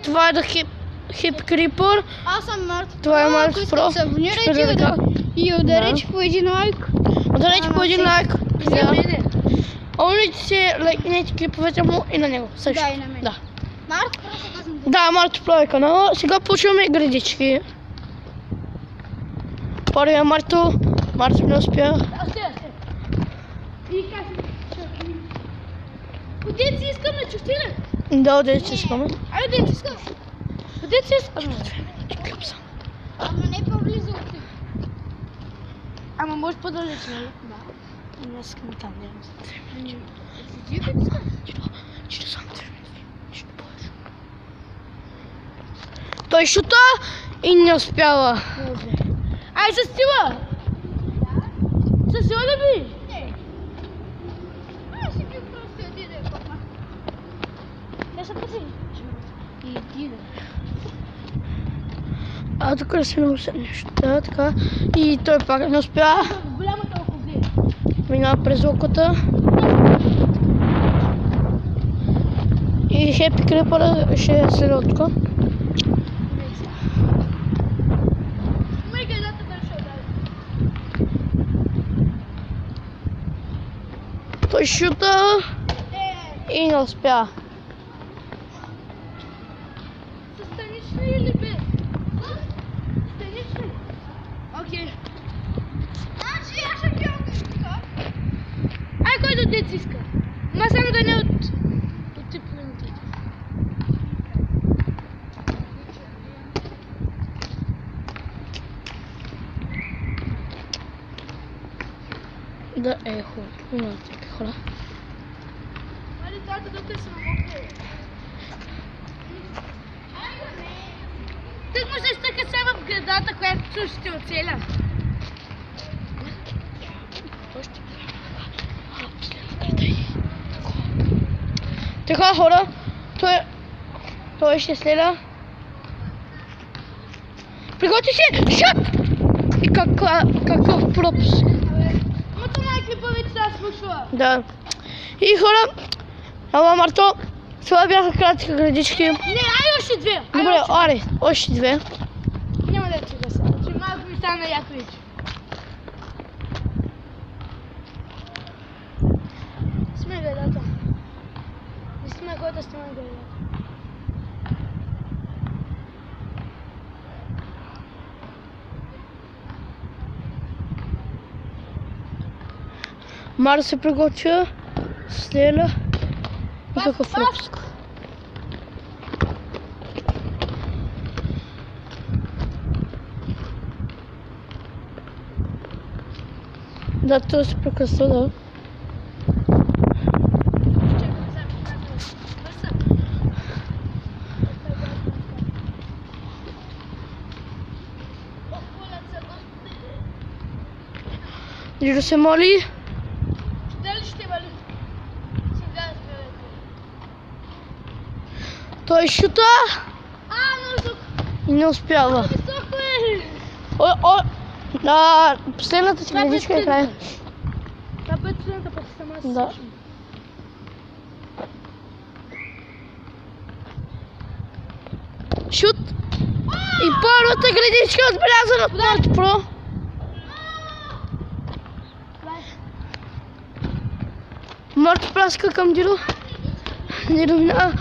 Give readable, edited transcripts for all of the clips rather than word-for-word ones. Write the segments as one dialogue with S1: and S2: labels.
S1: това е да Хип Крипър.
S2: Аз съм Март.
S1: Това е Март
S2: Ако
S1: Про.
S2: искате, абонирайте и ударете по един лайк.
S1: Ударете по един лайк.
S2: За мене.
S1: Олите се лайкнете клиповете му и на него също.
S2: Да, и на мен.
S1: Да.
S2: Март Про се казвам.
S1: Да, Март Про е канала. Сега почваме градички. Първия Марто не успя.
S2: И как? Отдет си искаме, чухте ли?
S1: Да, отдет си искаме.
S2: Айде, отдет си искаме. Отдет си искаме. Ама не по-близо от теб.
S1: Ама може по-далеч, нали? Да. Не искам там, няма.
S2: Ти как искаш?
S1: Чето само 3 минути. Чето повече. Той шута и не успява.
S2: Ай, със сила! Със сила да би? Не. Аз си бил просто един да копна. Я се пъти. И ти да.
S1: А тук да се науся нещо. Да, така. И той пак не успя.
S2: Голямата охози.
S1: Минава през окото. И Хепи Крипър ще следва от тук. Той шута и не успя.
S2: Станични или бе? Станични? Окей. Значи аз ще бил тук. Ай, кой до дец иска? Ма само да не от тип минути.
S1: Да, е хубаво. Има такива хора.
S2: Али, тата да се намокне. Тък му се стъка сега в градата, която ще оцеля.
S1: Така хора, той ще следа. Приготви се! Шут! И какъв пропуск.
S2: Ама това е клипа вече сега свършва.
S1: Да. И хора, ама Марто, това бяха кратки градички.
S2: Не, ай още две.
S1: Добре, аре, още две.
S2: Няма да ти да са. Че малко ми стана яко вече. Сме градата. Не сме който сме градата.
S1: Мара се приготвя с Леля и какъв пропуск. Да, това се прекъсва, да. Дидо се моли.
S2: Дали ще вали? Сега разберете.
S1: Той шута
S2: Високо.
S1: и не успява.
S2: Високо е.
S1: Последната си градичка е край.
S2: Това бе последната пък сама си
S1: Да.
S2: слушам.
S1: Шут! И първата градичка е отбелязана от Март Про. Март праска към Дидо. Дидо минава.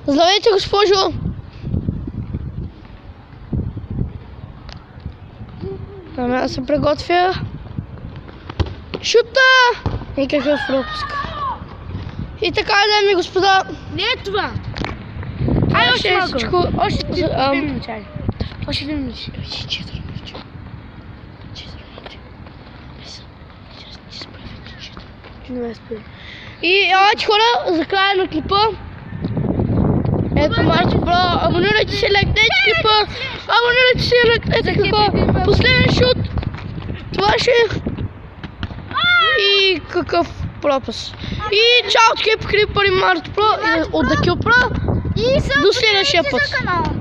S1: Здравейте, госпожо! Ама се приготвя. Шута! И какъв пропуск. И така, дами и господа.
S2: Не е това!
S1: Ай, още малко.
S2: Още 2 минути.
S1: Още 2 минути. 4 минути. 4 минути. Не спи. И елате хора, за края на клипа. Ето Март Про, абонирайте се, лайкнете клипа. Абонирайте се, лайкнете клипа. Последен шут. Това ще е. И какъв пропуск. И чао от Хип Крипър и Март Про от The Kill Pro.
S2: И
S1: До следващия път.
S2: канала.